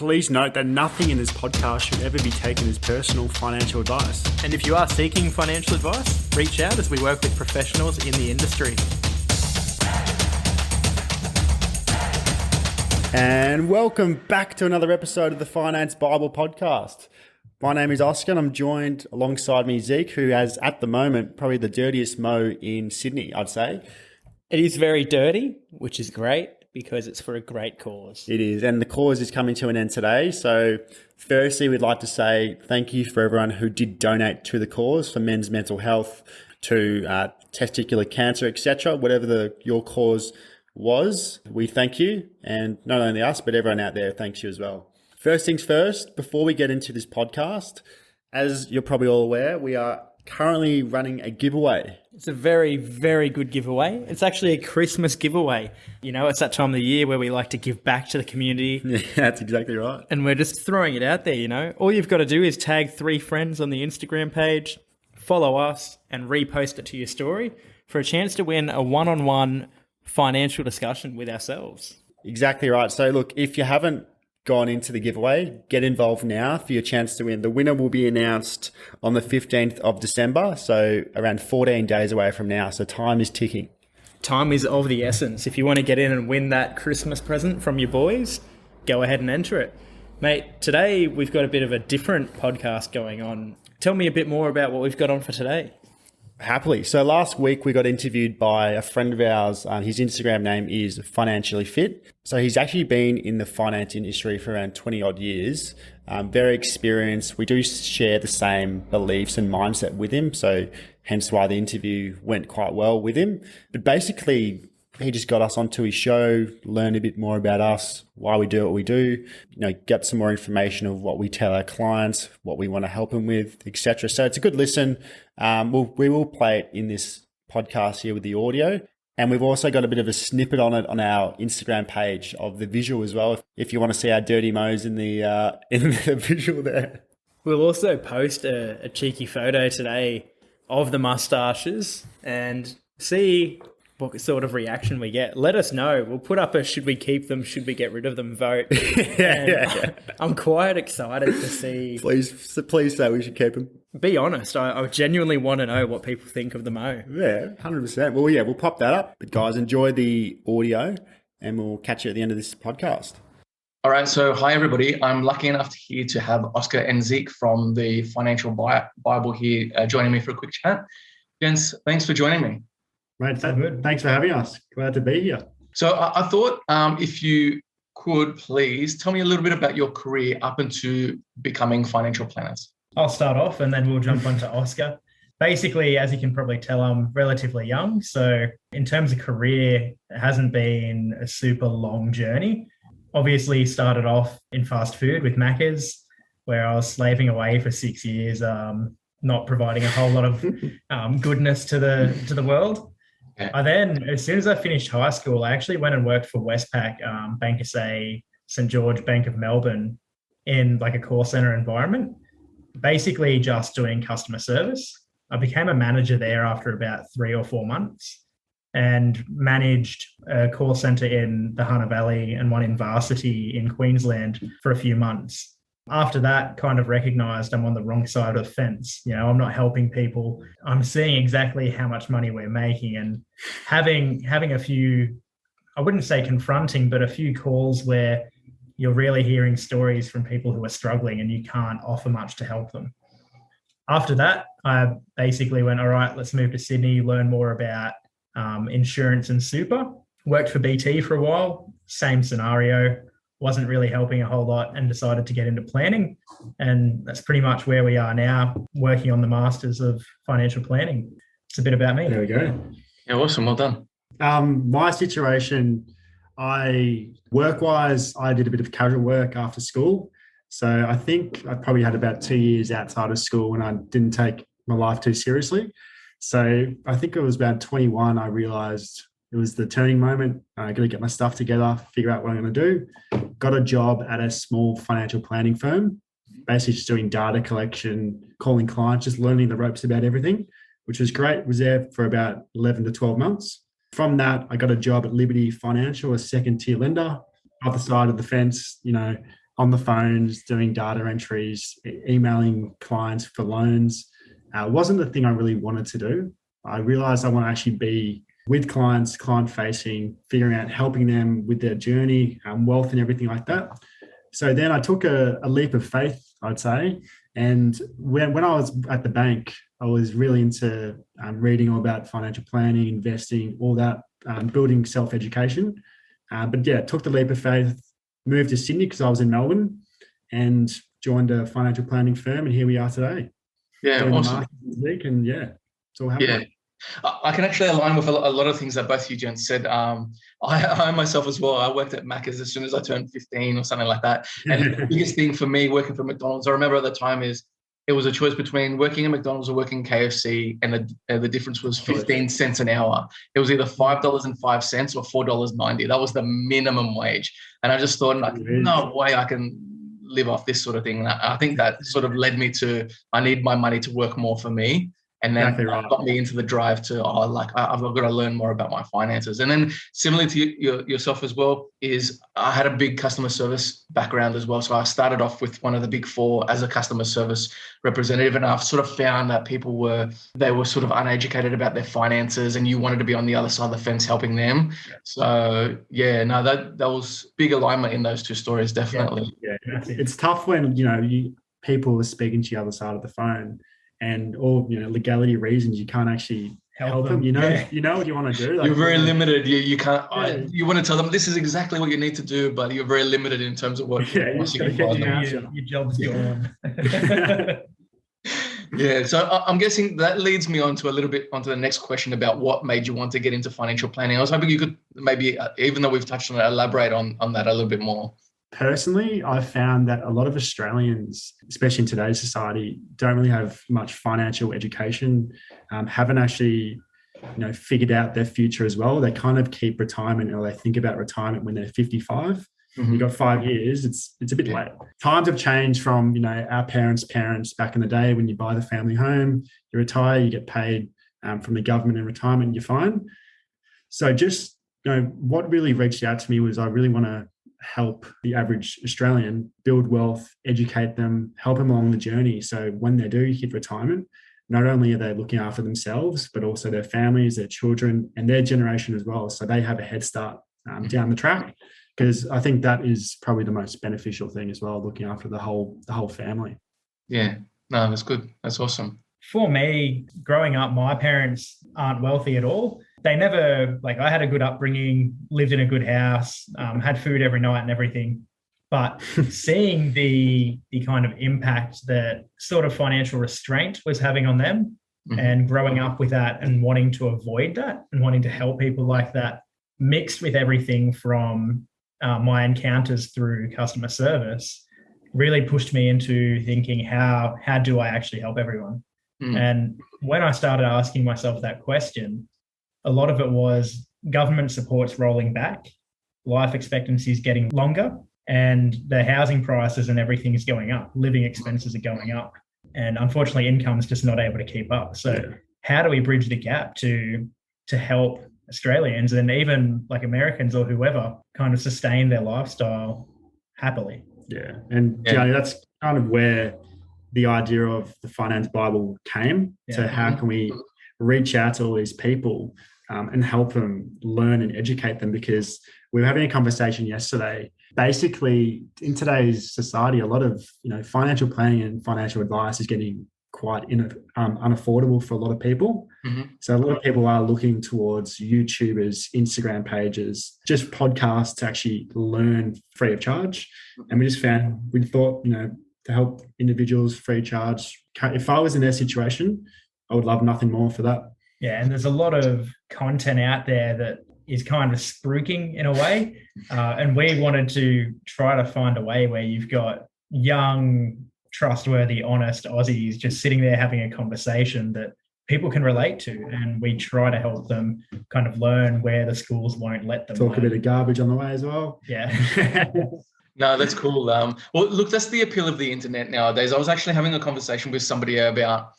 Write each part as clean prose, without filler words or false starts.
Please note that nothing in this podcast should ever be taken as personal financial advice. And if you are seeking financial advice, reach out as we work with professionals in the industry. And welcome back to another episode of the Finance Bible podcast. My name is Oscar and I'm joined alongside me, Zeke, who has at the moment probably the dirtiest mow in Sydney, I'd say. It is very dirty, which is great because it's for a great cause. It is, and the cause is coming to an end today. So firstly, we'd like to say thank you for everyone who did donate to the cause for men's mental health, to testicular cancer, etc. Whatever your cause was, we thank you. And not only us, but everyone out there thanks you as well. First things first, before we get into this podcast, as you're probably all aware, we are currently running a giveaway. It's a very, very good giveaway. It's actually a Christmas giveaway. You know, it's that time of the year where we like to give back to the community. Yeah, that's exactly right. And we're just throwing it out there, you know. All you've got to do is tag 3 friends on the Instagram page, follow us, and repost it to your story for a chance to win a one-on-one financial discussion with ourselves. Exactly right. So look, if you haven't gone into the giveaway, get involved now for your chance to win. The winner will be announced on the 15th of December, so around 14 days away from now. So time is ticking. Time is of the essence. If you want to get in and win that Christmas present from your boys, go ahead and enter it. Mate, today we've got a bit of a different podcast going on. Tell me a bit more about what we've got on for today. Happily. So last week we got interviewed by a friend of ours. His Instagram name is Financially Fit. So he's actually been in the finance industry for around 20 odd years. Very experienced. We do share the same beliefs and mindset with him. So hence why the interview went quite well with him. But basically, he just got us onto his show, learned a bit more about us, why we do what we do, get some more information of what we tell our clients, what we want to help them with, etc. So it's a good listen. We will play it in this podcast here with the audio. And we've also got a bit of a snippet on it on our Instagram page of the visual as well, if you want to see our dirty mows in the visual there. We'll also post a cheeky photo today of the mustaches and see what sort of reaction we get. Let us know. We'll put up a should we keep them, should we get rid of them vote. Yeah. I'm quite excited to see. Please say we should keep them. Be honest, I genuinely want to know what people think of the mow. Yeah, 100%. Well, yeah, we'll pop that up. But guys, enjoy the audio and we'll catch you at the end of this podcast. All right, so hi everybody. I'm lucky enough here to have Oscar and Zeke from the Financial Bible here joining me for a quick chat. Gents, thanks for joining me. Mate, thanks for having us. Glad to be here. So I thought if you could please tell me a little bit about your career up into becoming financial planners. I'll start off and then we'll jump onto Oscar. Basically, as you can probably tell, I'm relatively young. So in terms of career, it hasn't been a super long journey. Obviously started off in fast food with Macca's, where I was slaving away for 6 years, not providing a whole lot of goodness to the world. I then, as soon as I finished high school, I actually went and worked for Westpac, Bank of St. George, Bank of Melbourne, in like a call center environment, basically just doing customer service. I became a manager there after about 3 or 4 months and managed a call center in the Hunter Valley and one in Varsity in Queensland for a few months. After that, kind of recognized I'm on the wrong side of the fence. I'm not helping people. I'm seeing exactly how much money we're making and having a few, I wouldn't say confronting, but a few calls where you're really hearing stories from people who are struggling and you can't offer much to help them. After that, I basically went, all right, let's move to Sydney, learn more about insurance and super. Worked for BT for a while, same scenario. Wasn't really helping a whole lot and decided to get into planning. And that's pretty much where we are now, working on the Masters of Financial Planning. It's a bit about me. There we go. Yeah, awesome. Well done. My situation, work-wise, I did a bit of casual work after school. So I think I probably had about 2 years outside of school when I didn't take my life too seriously. So I think it was about 21, I realized it was the turning moment. I got to get my stuff together, figure out what I'm going to do. Got a job at a small financial planning firm, basically just doing data collection, calling clients, just learning the ropes about everything, which was great. Was there for about 11 to 12 months. From that, I got a job at Liberty Financial, a second tier lender, other side of the fence, on the phones, doing data entries, emailing clients for loans. Wasn't the thing I really wanted to do. I realized I want to actually be with clients, client facing, figuring out, helping them with their journey, wealth and everything like that. So then I took a leap of faith, I'd say. And when I was at the bank, I was really into reading all about financial planning, investing, all that, building self-education. But yeah, took the leap of faith, moved to Sydney because I was in Melbourne, and joined a financial planning firm. And here we are today. Yeah, doing awesome. the marketing, and yeah, it's all happening. Yeah. I can actually align with a lot of things that both you gents said. I myself as well, I worked at Macca's as soon as I turned 15 or something like that. And the biggest thing for me working for McDonald's, I remember at the time, is it was a choice between working at McDonald's or working KFC, and the difference was 15 cents an hour. It was either $5.05 or $4.90. That was the minimum wage. And I just thought, like, no way I can live off this sort of thing. And I think that sort of led me to, I need my money to work more for me. And then Exactly right. got me into the drive to, I've got to learn more about my finances. And then similarly to yourself as well, is I had a big customer service background as well. So I started off with one of the big four as a customer service representative. And I've sort of found that people were sort of uneducated about their finances, and you wanted to be on the other side of the fence helping them. Yeah. So yeah, no, that was big alignment in those two stories, definitely. Yeah. It's tough when, people are speaking to the other side of the phone, and all legality reasons you can't actually help them. You know what you want to do. You're very limited. You can't. Yeah. You want to tell them this is exactly what you need to do, but you're very limited in terms of what. Yeah, your job's gone. Yeah, so I'm guessing that leads me on to a little bit onto the next question about what made you want to get into financial planning. I was hoping you could maybe, even though we've touched on it, elaborate on that a little bit more. Personally, I've found that a lot of Australians, especially in today's society, don't really have much financial education, haven't actually, figured out their future as well. They kind of keep retirement, or they think about retirement when they're 55. Mm-hmm. You've got 5 years, it's a bit late. Times have changed from, our parents' back in the day. When you buy the family home, you retire, you get paid from the government in retirement, and you're fine. So just, what really reached out to me was I really want to help the average Australian build wealth, educate them, help them along the journey. So when they do hit retirement, not only are they looking after themselves, but also their families, their children, and their generation as well. So they have a head start down the track, because I think that is probably the most beneficial thing as well, looking after the whole family. Yeah, no, that's good. That's awesome. For me, growing up, my parents aren't wealthy at all. They never, I had a good upbringing, lived in a good house, had food every night and everything. But seeing the kind of impact that sort of financial restraint was having on them, mm-hmm. and growing up with that and wanting to avoid that and wanting to help people like that, mixed with everything from my encounters through customer service, really pushed me into thinking, how do I actually help everyone? Mm. And when I started asking myself that question, a lot of it was government support's rolling back, life expectancy is getting longer, and the housing prices and everything is going up. Living expenses are going up. And unfortunately, income is just not able to keep up. So how do we bridge the gap to help Australians and even Americans or whoever kind of sustain their lifestyle happily? Yeah. And that's kind of where the idea of the Finance Bible came. Yeah. So how can we reach out to all these people and help them learn and educate them? Because we were having a conversation yesterday. Basically, in today's society, a lot of financial planning and financial advice is getting quite unaffordable for a lot of people. Mm-hmm. So a lot of people are looking towards YouTubers, Instagram pages, just podcasts to actually learn free of charge. And we thought, to help individuals free of charge. If I was in their situation, I would love nothing more for that. Yeah, and there's a lot of content out there that is kind of spruiking in a way. And we wanted to try to find a way where you've got young, trustworthy, honest Aussies just sitting there having a conversation that people can relate to. And we try to help them kind of learn where the schools won't let them talk learn. A bit of garbage on the way as well. Yeah. No, that's cool. Well, look, that's the appeal of the internet nowadays. I was actually having a conversation with somebody about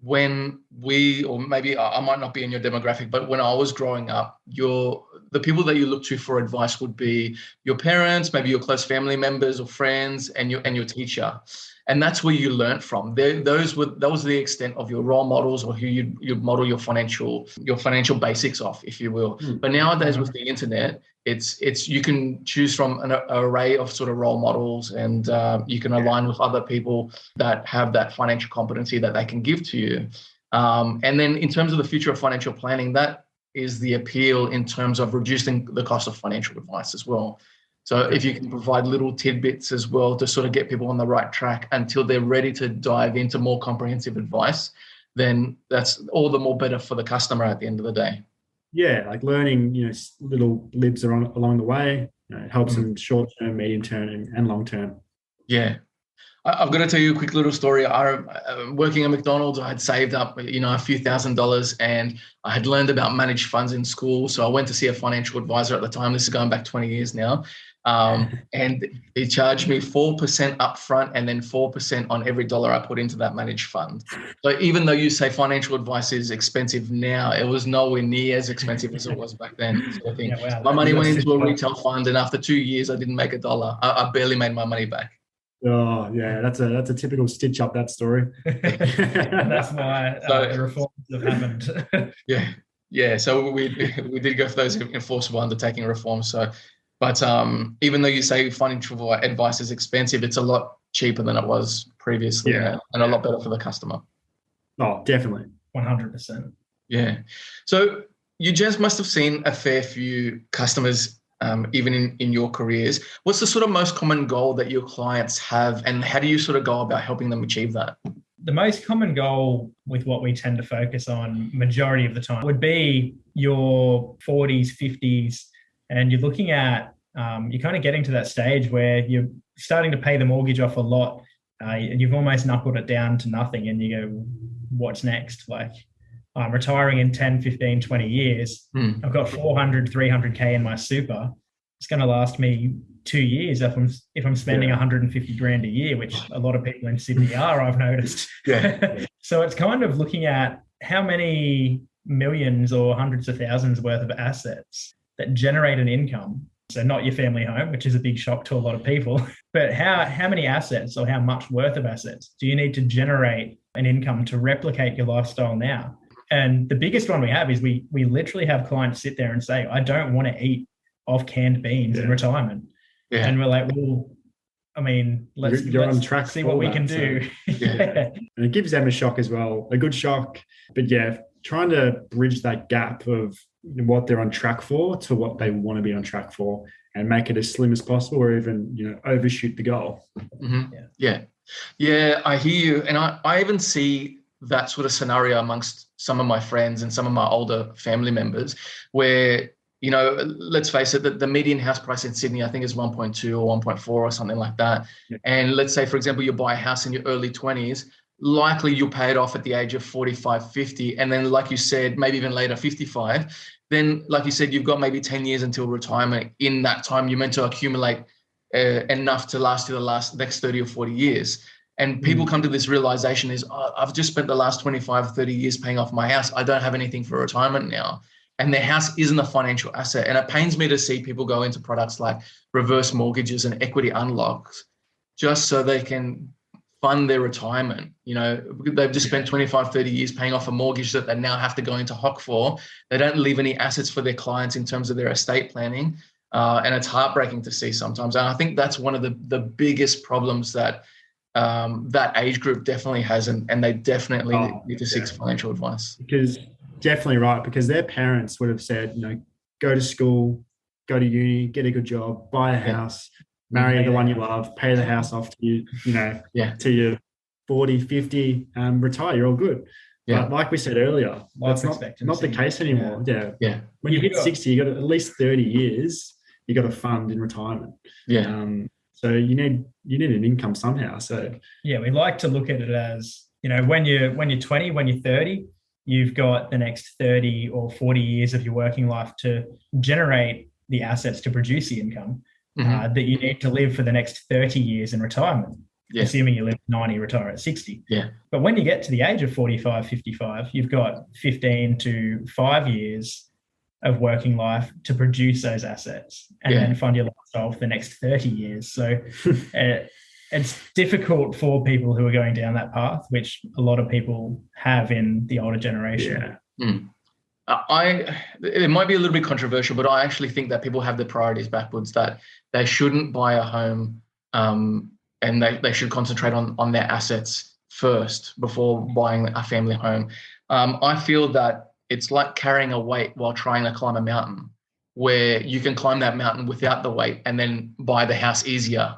when we, or maybe I might not be in your demographic, but when I was growing up, the people that you look to for advice would be your parents, maybe your close family members or friends, and your teacher. And that's where you learnt from. That was the extent of your role models, or who you'd model your financial basics off, if you will. But nowadays with the internet, it's you can choose from an array of sort of role models, and you can align with other people that have that financial competency that they can give to you. And then in terms of the future of financial planning, that is the appeal in terms of reducing the cost of financial advice as well. So if you can provide little tidbits as well to sort of get people on the right track until they're ready to dive into more comprehensive advice, then that's all the more better for the customer at the end of the day. Yeah, like learning, little libs along the way, it helps them short term, medium term, and long term. Yeah. I've got to tell you a quick little story. Working at McDonald's, I had saved up, a few $1,000s, and I had learned about managed funds in school. So I went to see a financial advisor at the time. This is going back 20 years now. And he charged me 4% upfront and then 4% on every dollar I put into that managed fund. So even though you say financial advice is expensive now, it was nowhere near as expensive as it was back then. Sort of thing. Yeah, wow, my money went into a retail fund, and after 2 years, I didn't make a dollar. I barely made my money back. Oh yeah, that's a typical stitch up, that story. That's why the reforms have happened. Yeah. So we did go for those enforceable undertaking reforms. But even though you say financial advice is expensive, it's a lot cheaper than it was previously, and a lot better for the customer. Oh, definitely, 100%. Yeah. So you just must have seen a fair few customers. Even in your careers, what's the sort of most common goal that your clients have, and how do you sort of go about helping them achieve that? The most common goal with what we tend to focus on majority of the time would be your 40s, 50s, and you're looking at, you're kind of getting to that stage where you're starting to pay the mortgage off a lot, and you've almost knuckled it down to nothing, and you go, what's next? Like, I'm retiring in 10, 15, 20 years. I've got 400, 300K in my super. It's going to last me 2 years if I'm spending 150 grand a year, which a lot of people in Sydney are, I've noticed. So it's kind of looking at how many millions or hundreds of thousands worth of assets that generate an income. So not your family home, which is a big shock to a lot of people, but how many assets or how much worth of assets do you need to generate an income to replicate your lifestyle now? And the biggest one we have is we literally have clients sit there and say, I don't want to eat off canned beans in retirement. And we're like, well, I mean, let's on track, see what we can do. And it gives them a shock as well, a good shock. But trying to bridge that gap of what they're on track for to what they want to be on track for, and make it as slim as possible, or even, overshoot the goal. Yeah, I hear you. And I even see that sort of scenario amongst some of my friends and some of my older family members where, let's face it, the median house price in Sydney, I think, is 1.2 or 1.4 or something like that. And let's say, for example, you buy a house in your early 20s, likely you'll pay it off at the age of 45, 50. And then, like you said, maybe even later, 55. Then, like you said, you've got maybe 10 years until retirement. In that time, you're meant to accumulate enough to last you the next 30 or 40 years. And people come to this realization is, I've just spent the last 25, 30 years paying off my house. I don't have anything for retirement now. And their house isn't a financial asset. And it pains me to see people go into products like reverse mortgages and equity unlocks just so they can fund their retirement. They've just spent 25, 30 years paying off a mortgage that they now have to go into hock for. They don't leave any assets for their clients in terms of their estate planning. And it's heartbreaking to see sometimes. And I think that's one of the biggest problems that that age group definitely has, and they definitely need to seek financial advice. Because definitely right, because their parents would have said, go to school, go to uni, get a good job, buy a house, marry the one you love, pay the house off to you, to your 40, 50, retire, you're all good. But like we said earlier, that's not the case anymore. When you hit 60, you got at least 30 years, you got to fund in retirement. So you need an income somehow. So we like to look at it as, when you're 20, when you're 30, you've got the next 30 or 40 years of your working life to generate the assets to produce the income that you need to live for the next 30 years in retirement. Yeah. assuming you live 90, retire at 60. Yeah. But when you get to the age of 45, 55, you've got 15 to 5 years of working life to produce those assets and then fund your lifestyle for the next 30 years. So it's difficult for people who are going down that path, which a lot of people have in the older generation. Yeah. It might be a little bit controversial, but I actually think that people have their priorities backwards, that they shouldn't buy a home and they should concentrate on their assets first before buying a family home. I feel that it's like carrying a weight while trying to climb a mountain, where you can climb that mountain without the weight and then buy the house easier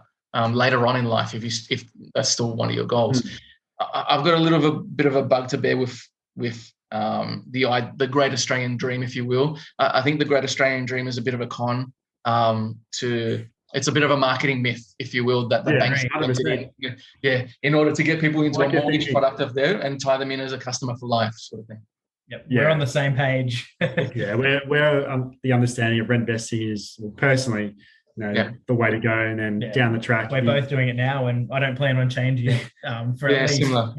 later on in life if that's still one of your goals. I've got a little bit of a bug to bear with the Great Australian Dream, if you will. I think the Great Australian Dream is a bit of a con. It's a bit of a marketing myth, if you will, that the banks in order to get people into a mortgage product of there and tie them in as a customer for life, sort of thing. Yep, we're on the same page. We're the understanding of rent investing is, personally, the way to go, and then down the track. We're both doing it now, and I don't plan on changing it for at least 25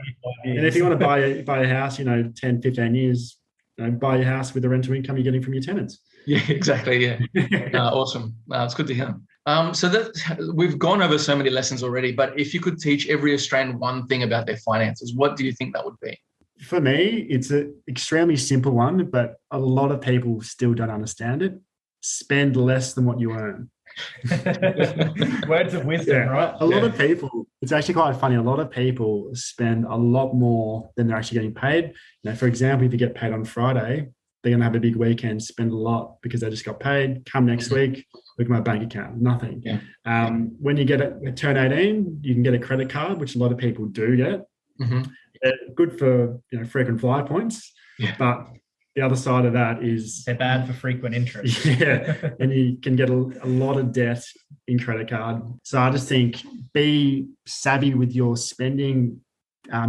years. And if you want to buy a house, 10, 15 years, buy your house with the rental income you're getting from your tenants. Yeah, exactly. Yeah. Awesome. It's good to hear. So that we've gone over so many lessons already, but if you could teach every Australian one thing about their finances, what do you think that would be? For me, it's an extremely simple one, but a lot of people still don't understand it. Spend less than what you earn. Words of wisdom, right? A lot of people, it's actually quite funny. A lot of people spend a lot more than they're actually getting paid. For example, if you get paid on Friday, they're going to have a big weekend, spend a lot because they just got paid. Come next week, look at my bank account, nothing. Yeah. When you turn 18, you can get a credit card, which a lot of people do get. Mm-hmm. Good for frequent flyer points, but the other side of that is they're bad for frequent interest. And you can get a lot of debt in credit card. So I just think be savvy with your spending.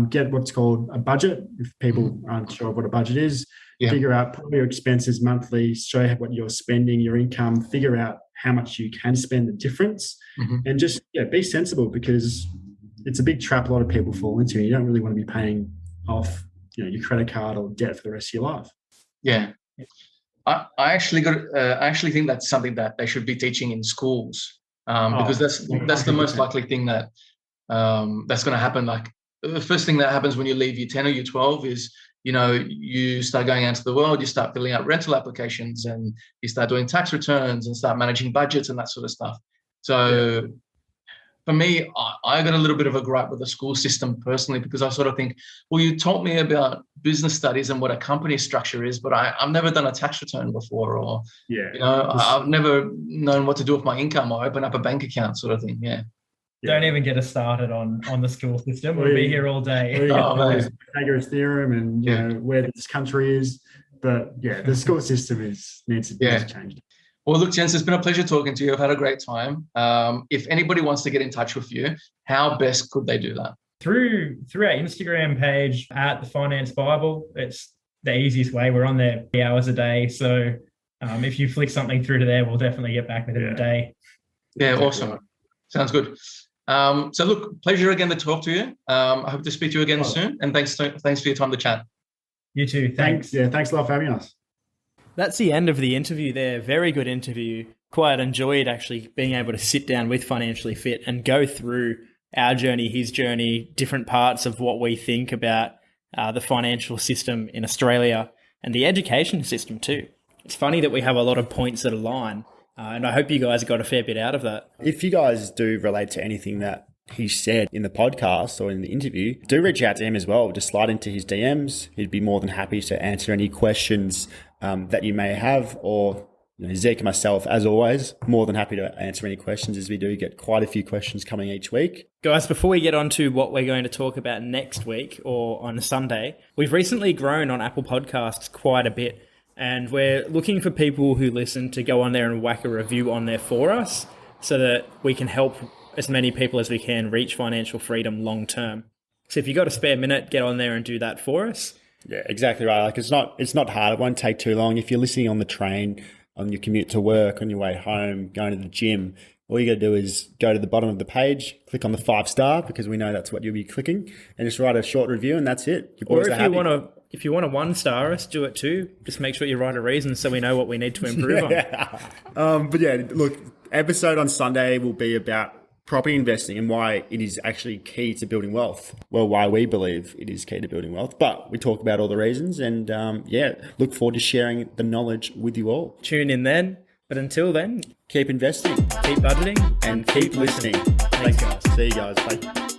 Get what's called a budget. If people aren't sure what a budget is, figure out your expenses monthly, show what you're spending, your income, figure out how much you can spend, the difference, and just be sensible, because it's a big trap a lot of people fall into. You don't really want to be paying off your credit card or debt for the rest of your life. Yeah. I actually think that's something that they should be teaching in schools, because that's the most likely thing that that's going to happen. Like, the first thing that happens when you leave year 10 or year 12 is, you start going out into the world, you start filling out rental applications, and you start doing tax returns and start managing budgets and that sort of stuff. So for me, I got a little bit of a gripe with the school system personally, because I sort of think, well, you taught me about business studies and what a company structure is, but I've never done a tax return before, or, I've never known what to do with my income or open up a bank account, sort of thing. Yeah. Don't even get us started on the school system. We'll be here all day. Pythagoras theorem and where this country is. But the school system needs to change. Well, look, gents, it's been a pleasure talking to you. I've had a great time. If anybody wants to get in touch with you, how best could they do that? Through our Instagram page at The Finance Bible. It's the easiest way. We're on there 3 hours a day. So if you flick something through to there, we'll definitely get back within a day. Yeah, awesome. Sounds good. So look, pleasure again to talk to you. I hope to speak to you again soon. And thanks for your time to chat. You too. Thanks. Thanks a lot for having us. That's the end of the interview there. Very good interview. Quite enjoyed actually being able to sit down with Financially Fit and go through our journey, his journey, different parts of what we think about the financial system in Australia and the education system too. It's funny that we have a lot of points that align, and I hope you guys got a fair bit out of that. If you guys do relate to anything that he said in the podcast or in the interview, do reach out to him as well. Just slide into his DMs. He'd be more than happy to answer any questions that you may have, or Zeke and myself, as always, more than happy to answer any questions, as we do get quite a few questions coming each week. Guys, before we get on to what we're going to talk about next week or on Sunday, we've recently grown on Apple Podcasts quite a bit, and we're looking for people who listen to go on there and whack a review on there for us so that we can help as many people as we can reach financial freedom long term. So if you've got a spare minute, get on there and do that for us. Yeah, exactly right. Like it's not hard. It won't take too long. If you're listening on the train, on your commute to work, on your way home, going to the gym, all you got to do is go to the bottom of the page, click on the 5-star, because we know that's what you'll be clicking, and just write a short review, and that's it. Your boys Or are if happy. you want to 1-star us, do it too. Just make sure you write a reason so we know what we need to improve on. But yeah, look, episode on Sunday will be about property investing and why it is actually key to building wealth. Well, why we believe it is key to building wealth. But we talk about all the reasons, and look forward to sharing the knowledge with you all. Tune in then. But until then, Keep investing, keep budgeting and keep listening. Thanks, guys. See you guys. Bye.